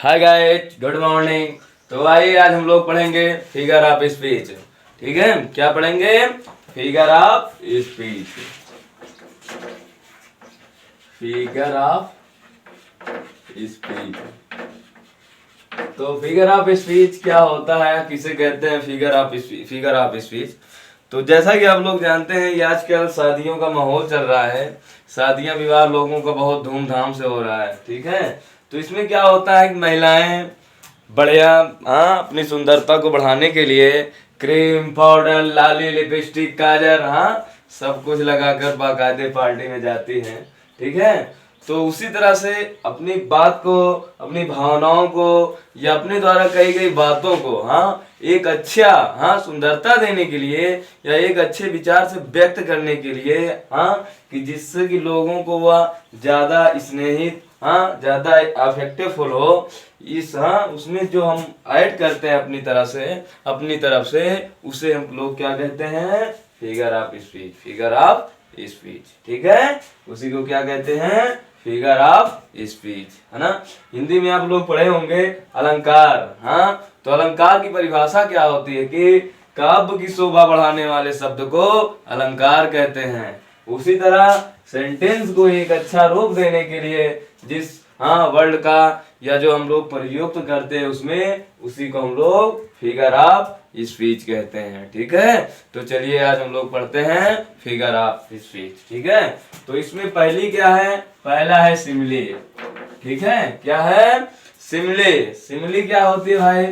Hi guys, good morning. तो आइए आज हम लोग पढ़ेंगे फिगर ऑफ स्पीच। ठीक है, क्या पढ़ेंगे? Figure of speech. Figure of speech. तो फिगर ऑफ स्पीच क्या होता है, किसे कहते हैं फिगर ऑफ स्पीच? तो जैसा कि आप लोग जानते हैं, ये आजकल शादियों का माहौल चल रहा है। शादियां विवाह लोगों का बहुत धूमधाम से हो रहा है। ठीक है, तो इसमें क्या होता है कि महिलाएं बढ़िया अपनी सुंदरता को बढ़ाने के लिए क्रीम, पाउडर, लाली, लिपस्टिक, काजल, सब कुछ लगाकर बाकायदे पार्टी में जाती हैं। ठीक है, तो उसी तरह से अपनी बात को, अपनी भावनाओं को या अपने द्वारा कही गई बातों को एक अच्छा सुंदरता देने के लिए या एक अच्छे विचार से व्यक्त करने के लिए कि जिससे कि लोगों को वह ज्यादा स्नेहित, ज्यादा अफेक्टिवफुल हो। इस उसमें जो हम ऐड करते हैं अपनी तरफ से उसे हम लोग क्या कहते हैं? Figure of speech. Figure of speech. ठीक है, उसी को क्या कहते हैं? फिगर ऑफ स्पीच, है ना। हिंदी में आप लोग पढ़े होंगे अलंकार। तो अलंकार की परिभाषा क्या होती है कि काव्य की शोभा बढ़ाने वाले शब्द को अलंकार कहते हैं। उसी तरह सेंटेंस को एक अच्छा रूप देने के लिए जिस वर्ड का या जो हम लोग प्रयुक्त करते हैं उसमें, उसी को हम लोग फिगर ऑफ स्पीच कहते हैं। ठीक है, तो चलिए आज हम लोग पढ़ते हैं फिगर ऑफ स्पीच। ठीक है, तो इसमें पहली क्या है? पहला है सिमिली। ठीक है, क्या है? सिमिली। सिमिली क्या होती है भाई?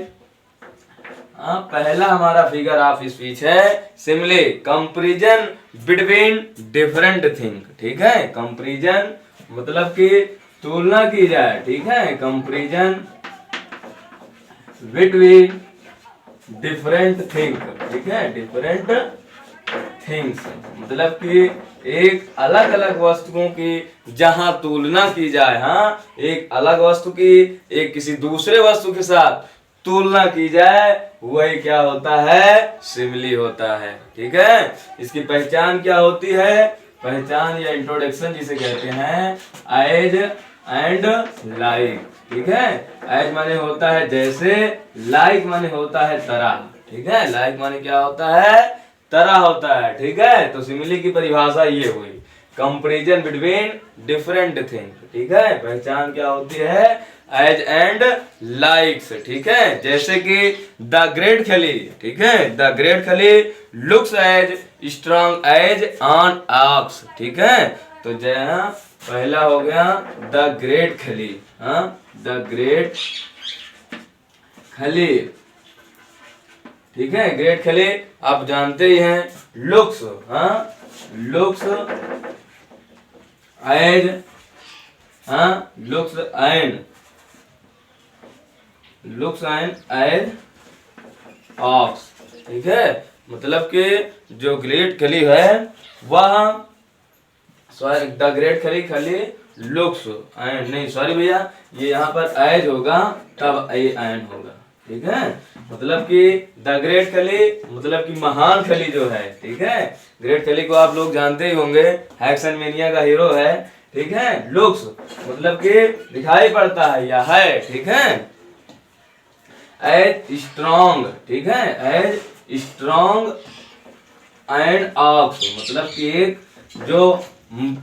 पहला हमारा फिगर ऑफ स्पीच है simile, comparison between different thing. ठीक है, कंपैरिजन मतलब कि तुलना की जाए। ठीक है, कंपैरिजन बिटवीन डिफरेंट थिंग। ठीक है, डिफरेंट थिंग्स मतलब कि एक अलग अलग वस्तुओं की जहां तुलना की जाए, एक अलग वस्तु की एक किसी दूसरे वस्तु के साथ तुलना की जाए, वही क्या होता है? सिमिली होता है। ठीक है, इसकी पहचान क्या होती है? पहचान या इंट्रोडक्शन जिसे कहते हैं एज एंड लाइक। ठीक है, एज माने होता है जैसे, लाइक माने होता है तरह। ठीक है, लाइक माने क्या होता है? तरह होता है। ठीक है, तो सिमिली की परिभाषा ये हुई, कंपैरिजन बिटवीन डिफरेंट थिंग। ठीक है, पहचान क्या होती है? As and likes. ठीक है, जैसे कि द ग्रेट खली। ठीक है, the great Khali looks as strong as an ox. ठीक है, तो पहला हो गया the great Khali. The great Khali. ठीक है, ग्रेट खली आप जानते ही हैं। Looks looks as looks and as ox. ठीक है, मतलब कि जो ग्रेट खली है वह the great Khali looks and, नहीं सॉरी भैया, ये यहाँ पर एज होगा तब एंड होगा। ठीक है, मतलब कि द ग्रेट खली मतलब कि महान खली जो है। ठीक है, ग्रेट खली को आप लोग जानते ही होंगे, हैक्सनमेनिया का हीरो है। ठीक है, लुक्स मतलब कि दिखाई पड़ता है या है। ठीक है, एज स्ट्रॉन्ग। ठीक है, एज स्ट्रॉन्ग एंड ऑक्स मतलब कि एक जो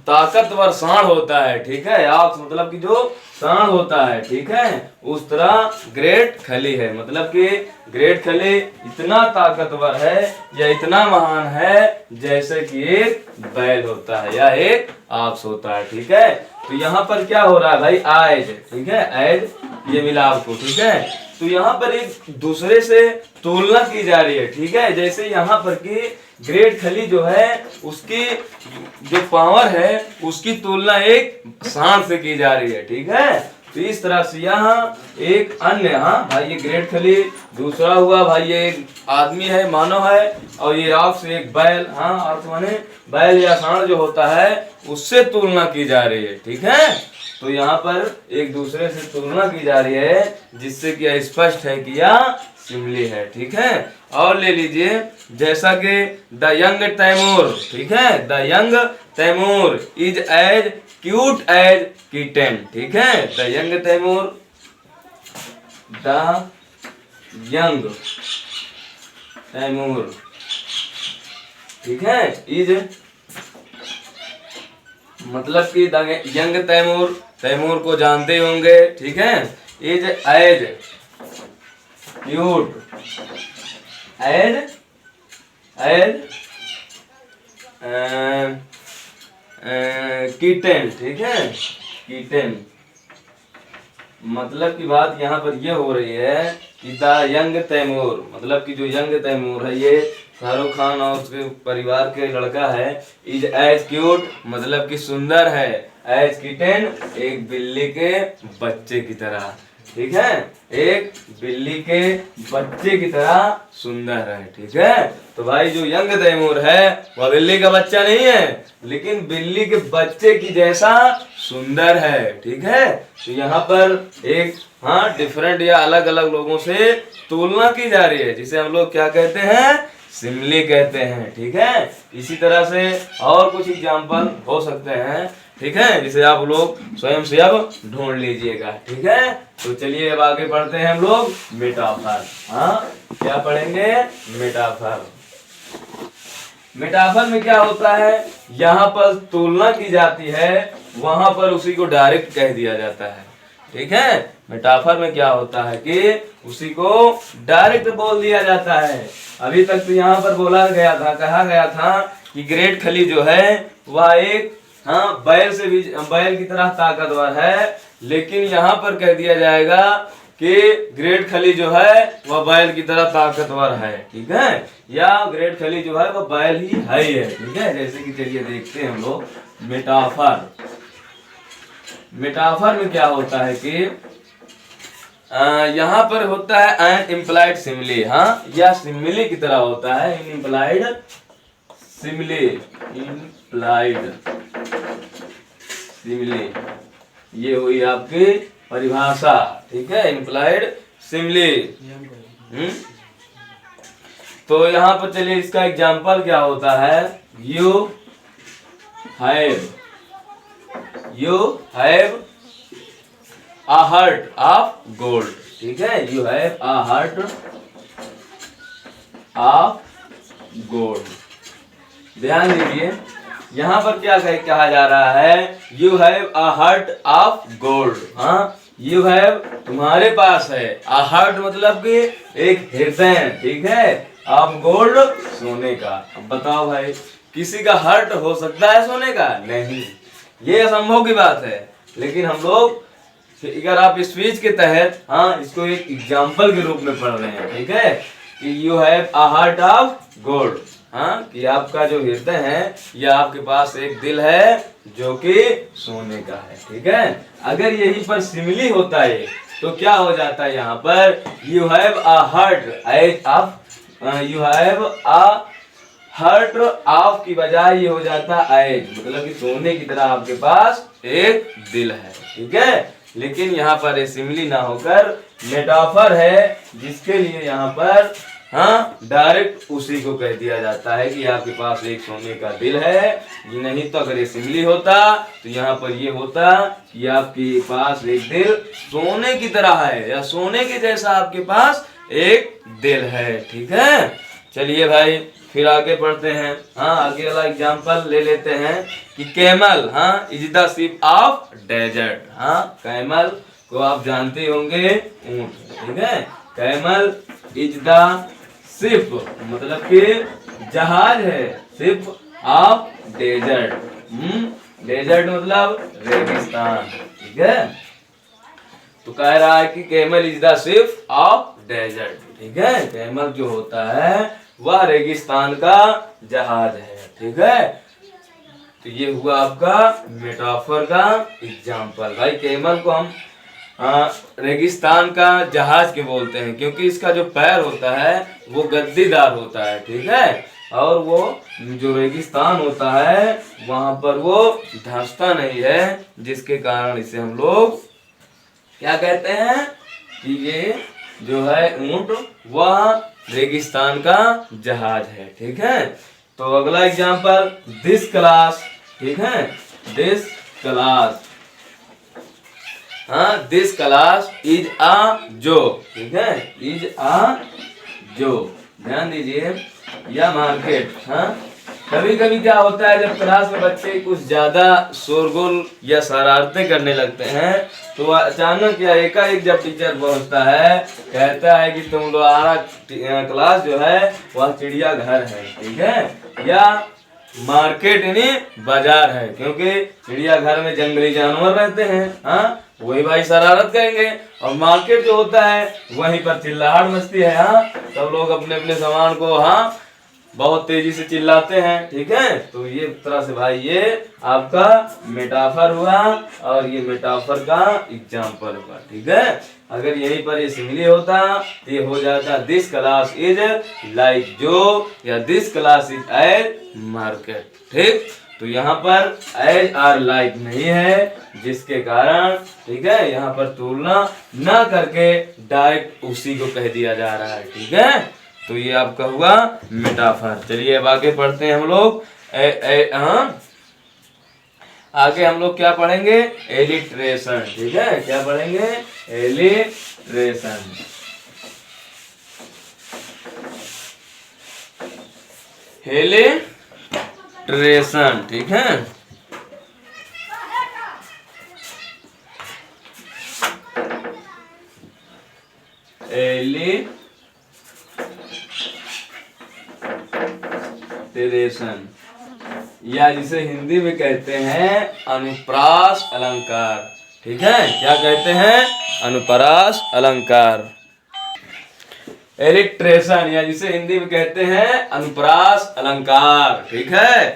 ताकतवर सांड होता है। ठीक है, ऑक्स मतलब कि जो सांड होता है। ठीक है, उस तरह ग्रेट खली है, मतलब कि ग्रेट खली इतना ताकतवर है या इतना महान है जैसे कि एक बैल होता है या एक ऑक्स होता है। ठीक है, तो यहाँ पर क्या हो रहा है भाई? एज। ठीक है, एज ये मिला आपको। ठीक है, तो यहाँ पर एक दूसरे से तुलना की जा रही है। ठीक है, जैसे यहाँ पर कि ग्रेट खली जो है उसकी जो पावर है उसकी तुलना एक सांड से की जा रही है। ठीक है, तो इस तरह से यहाँ एक अन्य भाई ये ग्रेट खली, दूसरा हुआ भाई ये एक आदमी है, मानव है, और ये ऑक्स एक बैल, ऑक्स माने बैल या सांड जो होता है उससे तुलना की जा रही है। ठीक है, तो यहाँ पर एक दूसरे से तुलना की जा रही है जिससे कि स्पष्ट है कि यह सिमिली है। ठीक है, और ले लीजिए जैसा कि द यंग तैमूर। ठीक है, the young Taimur is as cute as kitten. ठीक है, the young Taimur the young Taimur, ठीक है, इज मतलब कि यंग तैमूर, तैमूर को जानते होंगे, ठीक है, is as cute as kitten, ठीक है, किटन। मतलब की बात यहाँ पर ये हो रही है कि द यंग तैमूर, मतलब कि जो यंग तैमूर है ये शाहरुख खान और उसके परिवार के लड़का है, इज एज क्यूट मतलब कि सुंदर है, एज किटन एक बिल्ली के बच्चे की तरह, ठीक है, एक बिल्ली के बच्चे की तरह सुंदर है, ठीक है। तो भाई जो यंग तैमूर है वह बिल्ली का बच्चा नहीं है, लेकिन बिल्ली के बच्चे की जैसा सुंदर है, ठीक है। तो यहाँ पर एक डिफरेंट या अलग अलग लोगों से तुलना की जा रही है, जिसे हम लोग क्या कहते हैं, सिमली कहते हैं, ठीक है। इसी तरह से और कुछ एग्जाम्पल हो सकते हैं, ठीक है, जिसे आप लोग स्वयं से अब ढूंढ लीजिएगा, ठीक है। तो चलिए अब आगे बढ़ते हैं हम लोग मेटाफर। क्या पढ़ेंगे, मेटाफर। मेटाफर में क्या होता है, यहाँ पर तुलना की जाती है, वहां पर उसी को डायरेक्ट कह दिया जाता है, ठीक है। मेटाफर में क्या होता है कि उसी को डायरेक्ट बोल दिया जाता है। अभी तक तो यहाँ पर बोला गया था, कहा गया था कि ग्रेट खली जो है वह एक बैल से भी, बैल की तरह ताकतवर है, लेकिन यहाँ पर कह दिया जाएगा कि ग्रेट खली जो है वह बैल की तरह ताकतवर है, ठीक है, या ग्रेट खली जो है वह बैल ही है, ठीक है। जैसे कि चलिए देखते हैं हम लोग मेटाफर। मेटाफर में क्या होता है कि यहाँ पर होता है एन इम्प्लाइड सिमिली, या सिमिली की तरह होता है, इन इम्प्लाइड सिमिली, इम्प्लाइड सिमिली, ये हुई आपकी परिभाषा, ठीक है, इम्प्लाइड सिमिली। तो यहाँ पर चलिए इसका एग्जाम्पल क्या होता है, you have a heart of gold, ठीक है, you have a heart of gold। ध्यान दीजिए यहाँ पर क्या कहा जा रहा है, you have a heart of gold, you have तुम्हारे पास है, a heart मतलब कि एक हृदय, ठीक है, of gold सोने का। अब बताओ भाई, किसी का हार्ट हो सकता है सोने का? नहीं, ये असंभव की बात है। लेकिन हम लोग अगर आप स्पीच के तहत इसको एक एग्जाम्पल के रूप में पढ़ रहे हैं, ठीक है, कि you have a heart of gold, कि आपका जो हृदय है या आपके पास एक दिल है जो कि सोने का है, ठीक है। अगर यही पर सिमिली होता है तो क्या हो जाता है, यहाँ पर you have a heart as of, you have a heart of की बजाय ये हो जाता एज, मतलब कि सोने की तरह आपके पास एक दिल है, ठीक है। लेकिन यहाँ पर सिमिली ना होकर मेटाफर है, जिसके लिए यहाँ पर डायरेक्ट उसी को कह दिया जाता है कि आपके पास एक सोने का दिल है। नहीं तो अगर ये सिमिली होता तो यहाँ पर ये होता कि आपके पास एक दिल सोने की तरह है, या सोने के जैसा आपके पास एक दिल है, ठीक है। चलिए भाई फिर आगे बढ़ते हैं। आगे वाला एग्जांपल ले लेते हैं कि camel is the ship of desert. Camel को आप जानते होंगे, ऊंट, ठीक है। कैमल इज द शिप मतलब कि जहाज है, शिप ऑफ डेजर्ट, डेजर्ट मतलब रेगिस्तान, ठीक है। तो कह रहा है कि camel is the ship of desert, ठीक है। कैमल जो होता है वह रेगिस्तान का जहाज है, ठीक है। तो ये हुआ आपका मेटाफर का एग्जाम्पल। भाई कैमल को हम रेगिस्तान का जहाज के बोलते हैं, क्योंकि इसका जो पैर होता है वो गद्दीदार होता है, ठीक है। और वो जो रेगिस्तान होता है वहां पर वो धंसता नहीं है, जिसके कारण इसे हम लोग क्या कहते हैं कि ये जो है ऊंट वह रेगिस्तान का जहाज है, ठीक है। तो अगला एग्जांपल दिस क्लास, ठीक है, दिस क्लास, हाँ, this class is a joke, ठीक है, इज अ जोक, ध्यान दीजिए, या मार्केट। हाँ, कभी कभी क्या होता है जब क्लास में बच्चे कुछ ज्यादा शोरगुल या शरारतें करने लगते हैं तो अचानक या एकाएक जब टीचर पहुंचता है, कहता है कि तुम लोग हमारा क्लास जो है वह चिड़िया घर है, ठीक है, या मार्केट यानी बाजार है, क्योंकि चिड़िया घर में जंगली जानवर रहते हैं। हाँ, वही भाई शरारत करेंगे, और मार्केट जो होता है वहीं पर चिल्लाहट मचती है। हाँ, सब लोग अपने अपने सामान को हाँ बहुत तेजी से चिल्लाते हैं, ठीक है। तो ये तरह से भाई ये आपका मेटाफर हुआ, और ये मेटाफर का एग्जाम्पल हुआ, ठीक है। अगर यहीं पर ये सिमिली होता तो ये हो जाता दिस क्लास इज लाइक जो, या this class is as market, ठीक। तो यहाँ पर एज और लाइक नहीं है, जिसके कारण, ठीक है, यहाँ पर तुलना ना करके डायरेक्ट उसी को कह दिया जा रहा है, ठीक है। तो ये आपका हुआ मेटाफर। चलिए अब आगे पढ़ते हैं हम लोग। आगे हम लोग क्या पढ़ेंगे? एलिट्रेशन, ठीक है, क्या पढ़ेंगे? एलिट्रेशन। एलिट्रेशन, ठीक है। एलिट्रेशन, या जिसे हिंदी में कहते हैं अनुप्रास अलंकार, ठीक है। क्या कहते हैं? अनुप्रास अलंकार। एलिट्रेशन, या जिसे हिंदी में कहते हैं अनुप्रास अलंकार, ठीक है।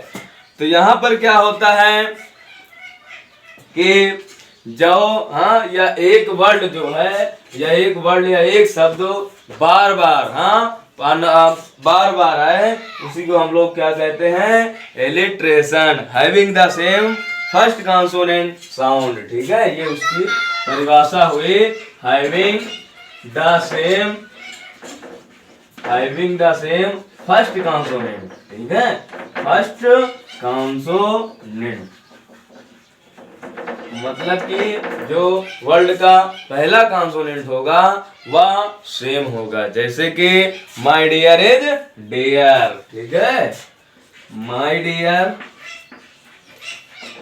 तो यहाँ पर क्या होता है कि जो हाँ या एक वर्ड जो है, या एक वर्ड या एक शब्द बार बार बार बार आए, उसी को हम लोग क्या कहते हैं? Alliteration, having the same first consonant sound, ठीक है। ये उसकी परिभाषा हुई, having the same first consonant, ठीक है, फर्स्ट कॉन्सोनेंट, मतलब कि जो वर्ड का पहला कॉन्सोनेंट होगा वह सेम होगा, जैसे कि माय डियर इज डियर, ठीक है, माय डियर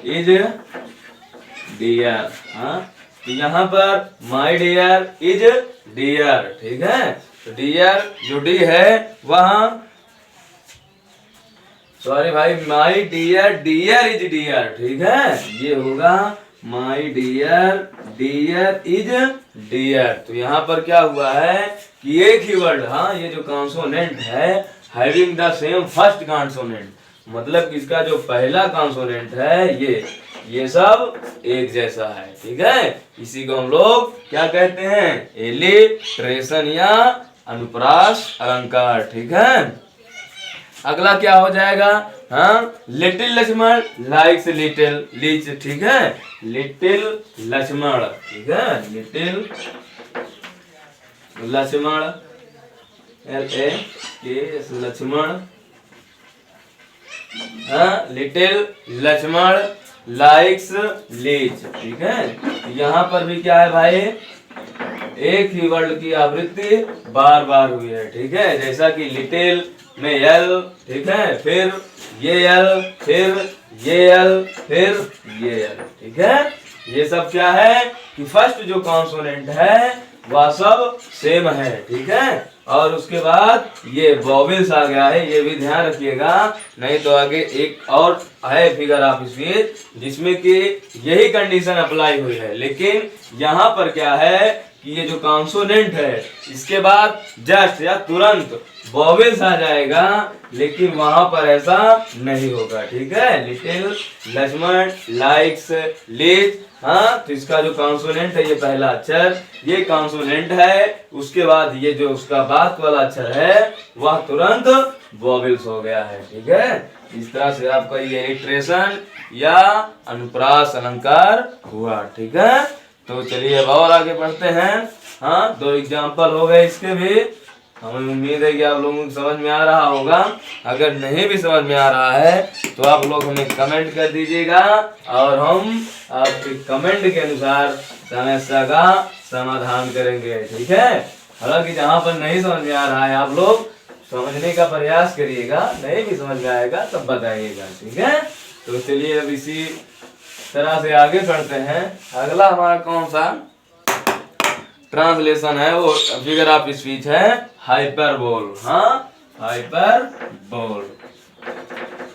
इज डियर। हाँ, तो यहाँ पर माय डियर इज डियर, ठीक है। तो डियर जो डी है वहां, सॉरी भाई, my dear deer is dear, ठीक है, ये होगा my dear deer is dear. तो यहाँ पर क्या हुआ है कि एक ही वर्ड, हाँ, ये जो कॉन्सोनेंट है having the same first consonant, मतलब कि इसका जो पहला कॉन्सोनेंट है ये सब एक जैसा है, ठीक है। इसी को हम लोग क्या कहते हैं? एलिट्रेशन या अनुप्रास अलंकार, ठीक है। अगला क्या हो जाएगा? हाँ, little Lakshman likes little leech, ठीक है, लिटिल लक्ष्मण, ठीक है, लिटिल लक्ष्मण, LAKS लक्ष्मण, हाँ, लिटिल लक्ष्मण लाइक्स लीच, ठीक है। यहाँ पर भी क्या है भाई? एक ही वर्ड की आवृत्ति बार बार हुई है, ठीक है, जैसा कि लिटिल में यल, ठीक है, फिर ये यल, फिर ये यल, फिर ये यल, ठीक है। ये सब क्या है कि फर्स्ट जो कॉन्सोनेंट है वह सब सेम है, ठीक है, और उसके बाद ये वॉवेल्स आ गया है, ये भी ध्यान रखिएगा, नहीं तो आगे एक और है फिगर ऑफ स्पीच जिसमें कि यही कंडीशन अप्लाई हुई है, लेकिन यहाँ पर क्या है कि ये जो कॉन्सोनेंट है इसके बाद जस्ट या तुरंत वॉवेल्स आ जाएगा, लेकिन वहां पर ऐसा नहीं होगा, ठीक है। लिटिल लक्ष्मण लाइक्स लीच, हाँ, तो इसका जो कॉन्सोनेंट है ये पहला अक्षर, ये कॉन्सोनेंट है, उसके बाद ये जो उसका बाद वाला अक्षर है वह तुरंत वॉवेल्स हो गया है, ठीक है। इस तरह से आपका ये एलिट्रेशन या अनुप्रास अलंकार हुआ, ठीक है। तो चलिए अब और आगे बढ़ते हैं। हाँ, 2 एग्जाम्पल हो गए इसके भी, हमें उम्मीद है कि आप लोगों को समझ में आ रहा होगा। अगर नहीं भी समझ में आ रहा है तो आप लोग हमें कमेंट कर दीजिएगा, और हम आपके कमेंट के अनुसार समस्या का समाधान करेंगे। ठीक है, हालांकि जहां पर नहीं समझ में आ रहा है आप लोग समझने का प्रयास करिएगा, नहीं भी समझ में आएगा तब बताइएगा। ठीक है, तो चलिए अब इसी तरह से आगे बढ़ते हैं। अगला हमारा कौन सा ट्रांसलेशन है, वो फिगर ऑफ स्पीच है हाइपरबोल। हाँ, हाइपरबोल।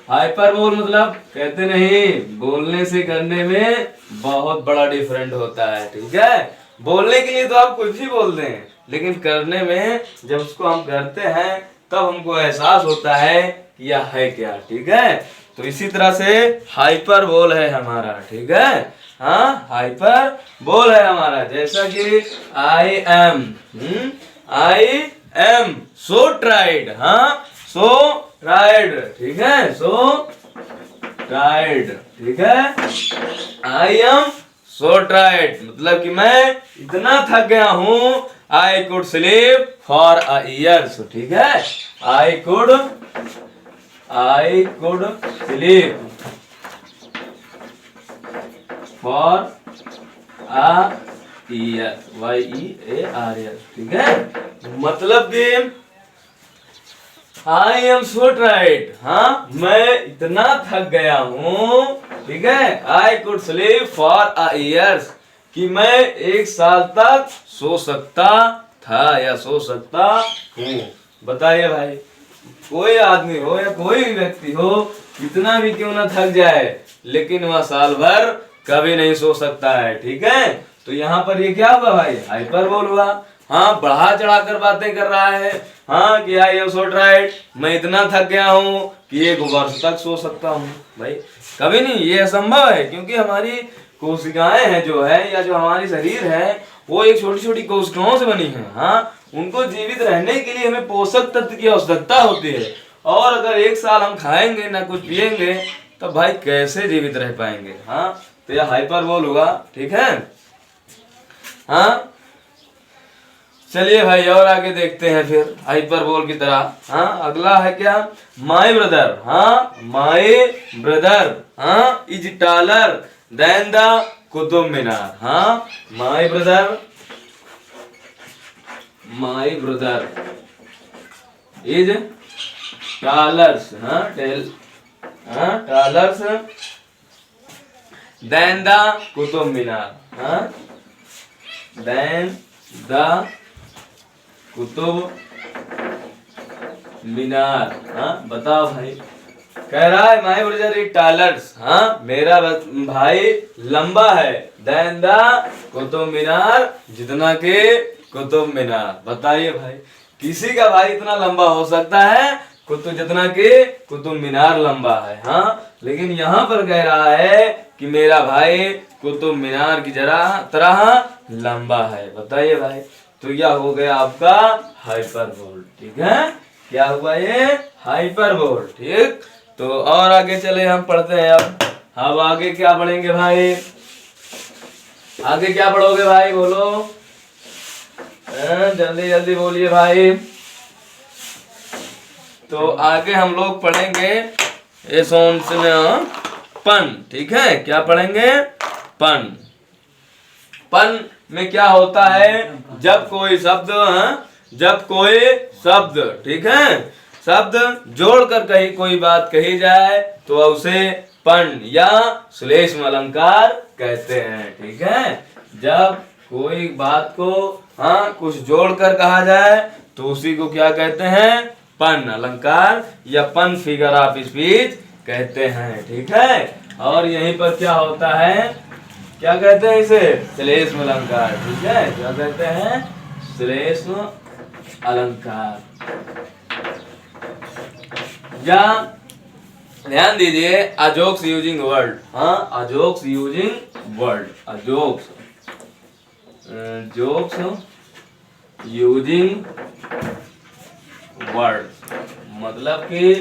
हाइपरबोल मतलब कहते नहीं, बोलने से करने में बहुत बड़ा डिफरेंट होता है। ठीक है, बोलने के लिए तो आप कुछ भी बोलते हैं, लेकिन करने में जब उसको हम करते हैं तब हमको एहसास होता है कि यह है क्या। ठीक है, तो इसी तरह से हाइपरबोल है हमारा। ठीक है, हाँ, हाइपरबोल है हमारा। जैसा कि आई एम सो ट्राइड। हाँ, सो ट्राइड। ठीक है, सो ट्राइड। ठीक है, आई एम सो ट्राइड मतलब कि मैं इतना थक गया हूं। I could sleep for a years. ठीक है, I could sleep for a year, YEARS। ठीक है, मतलब कि आई एम सो टायर्ड। हाँ, मैं इतना थक गया हूँ। ठीक है, I could sleep for a years कि मैं 1 साल तक सो सकता था या सो सकता हूँ। बताइए भाई, कोई आदमी हो या कोई व्यक्ति हो, कितना भी क्यों ना थक जाए, लेकिन वह साल भर कभी नहीं सो सकता है। ठीक है, तो यहाँ पर ये क्या हुआ भाई, हाइपरबोल हुआ। हाँ, बढ़ा चढ़ा कर बातें कर रहा है। हाँ, कि आई एम सो टायर्ड, मैं इतना थक गया हूँ कि 1 वर्ष तक सो सकता हूँ। भाई कभी नहीं, ये असंभव है, क्योंकि हमारी कोशिकाएं हैं जो है, या जो हमारी शरीर है, वो एक छोटी छोटी कोशिकाओं से बनी है। हाँ, उनको जीवित रहने के लिए हमें पोषक तत्व की आवश्यकता होती है। और अगर 1 साल हम खाएंगे ना कुछ पिएंगे, तो भाई कैसे जीवित रह पाएंगे। हाँ, तो यह हाइपरबोल हुआ। ठीक है, हाँ, चलिए भाई और आगे देखते हैं फिर हाइपरबोल की तरह। हाँ, अगला है क्या, माई ब्रदर। हाँ, माई ब्रदर हाँ is taller than the Qutub Minar. हाँ, माई ब्रदर इज टालर्स। हाँ, tallers than the Qutub Minar. हाँ, देन द कुतुब मीनार। हाँ, बताओ भाई, कह रहा है माई ब्रदर इज टालर्स। हाँ, मेरा भाई लंबा है, देन द कुतुब मीनार, जितना के कुतुब मीनार। बताइए भाई, किसी का भाई इतना लंबा हो सकता है कुतुब, जितना के कुतुब मीनार लंबा है। हाँ, लेकिन यहाँ पर कह रहा है कि मेरा भाई कुतुब मीनार की तरह लंबा है। बताइए भाई, तो यह हो गया आपका हाइपरबोल। ठीक है, क्या हुआ ये, हाइपरबोल। ठीक, तो और आगे चले हम पढ़ते हैं। अब आगे क्या पढ़ेंगे भाई, आगे क्या पढ़ोगे भाई, बोलो जल्दी जल्दी बोलिए भाई। तो आगे हम लोग पढ़ेंगे पन। ठीक है, क्या पढ़ेंगे, पन। पन में क्या होता है, जब कोई शब्द ठीक है, शब्द जोड़कर कहीं कोई बात कही जाए तो उसे पन या श्लेष्म अलंकार कहते हैं। ठीक है, जब कोई बात को कुछ जोड़कर कहा जाए तो उसी को क्या कहते हैं, पन अलंकार या पन फिगर ऑफ स्पीच कहते हैं। ठीक है, और यहीं पर क्या होता है, क्या कहते हैं इसे, श्लेष्म अलंकार। ठीक है, क्या कहते हैं, श्लेष्म अलंकार। या ध्यान दीजिए, अजोक्स यूजिंग वर्ड। हाँ, अजोक्स यूजिंग वर्ड, अजोक्स जोक्स यूजिंग वर्ड, मतलब कि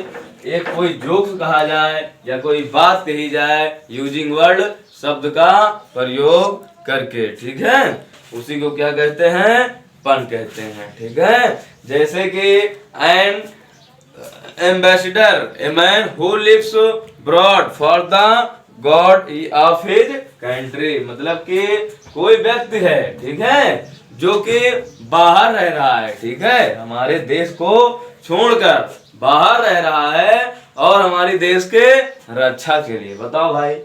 एक कोई जोक्स कहा जाए या कोई बात कही जाए यूजिंग वर्ड, शब्द का प्रयोग करके। ठीक है, उसी को क्या कहते हैं, पन कहते हैं। ठीक है, जैसे कि an ambassador, a man who lives abroad for the good of his country, मतलब कि कोई व्यक्ति है, ठीक है, जो कि बाहर रह रहा है, ठीक है, हमारे देश को छोड़कर बाहर रह रहा है और हमारी देश के रक्षा के लिए। बताओ भाई,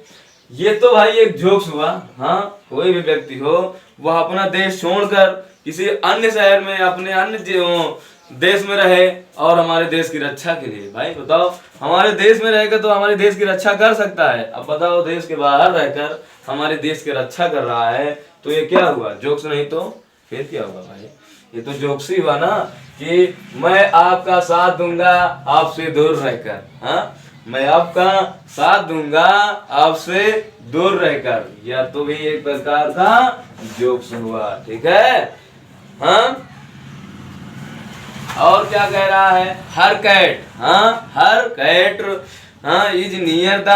ये तो भाई एक जोक्स हुआ। हाँ, कोई भी व्यक्ति हो वह अपना देश छोड़कर किसी अन्य शहर में अपने अन्य देश में रहे और हमारे देश की रक्षा के लिए। भाई बताओ, हमारे देश में रहकर तो हमारे देश की रक्षा कर सकता है, अब बताओ देश के बाहर रहकर हमारे देश की रक्षा कर रहा है, तो ये क्या हुआ? जोक्स नहीं तो फिर क्या हुआ भाई? ये तो जोक्स ही हुआ ना, कि मैं आपका साथ दूंगा आपसे दूर रहकर। हाँ, मैं आपका साथ दूंगा आपसे दूर रहकर, या तो भी एक प्रकार का जोक्स हुआ, ठीक है। हाँ, और क्या कह रहा है? हर कैट, हाँ, हर कैट, हाँ, इज नियर द,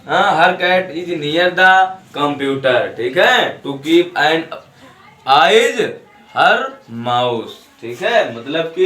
हाँ, her cat is near the computer, ठीक है, to keep and eyes her mouse, ठीक है, मतलब कि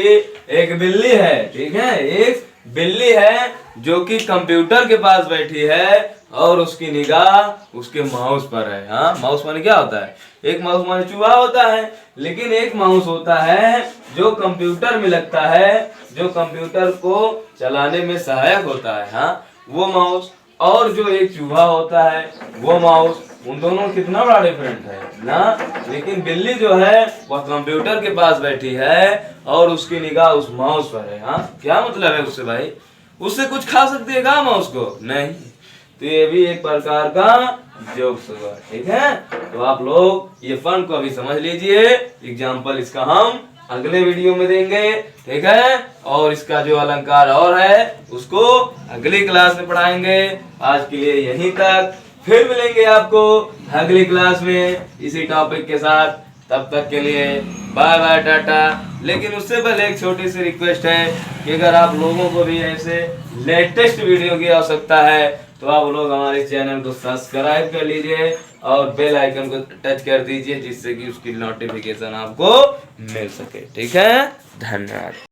एक बिल्ली है, ठीक है, एक बिल्ली है जो कि कंप्यूटर के पास बैठी है और उसकी निगाह उसके माउस पर है। हाँ, माउस माने क्या होता है? एक माउस माने चूहा होता है, लेकिन एक माउस होता है जो कंप्यूटर में लगता है, जो कंप्यूटर को चलाने में सहायक होता है। हाँ, वो माउस, और जो एक चूहा होता है वो माउस, उन दोनों में कितना बड़ा डिफरेंट है ना। लेकिन बिल्ली जो है वह कंप्यूटर के पास बैठी है और उसकी निगाह उस माउस पर है। हाँ, क्या मतलब है उससे भाई? उससे कुछ खा सकती है क्या माउस को? नहीं। तो ये भी एक प्रकार का जोक्स हुआ, ठीक है। तो आप लोग ये फन को अभी समझ लीजिए, एग्जाम्पल इसका हम अगले वीडियो में देंगे, ठीक है, और इसका जो अलंकार और है उसको अगली क्लास में पढ़ाएंगे। आज के लिए यहीं तक, फिर मिलेंगे आपको अगली क्लास में इसी टॉपिक के साथ। तब तक के लिए बाय बाय, टाटा। लेकिन उससे पहले एक छोटी सी रिक्वेस्ट है कि अगर आप लोगों को भी ऐसे लेटेस्ट वीडियो की आवश्यकता है तो आप लोग हमारे चैनल को सब्सक्राइब कर लीजिए और बेल आइकन को टच कर दीजिए, जिससे कि उसकी नोटिफिकेशन आपको मिल सके, ठीक है। धन्यवाद।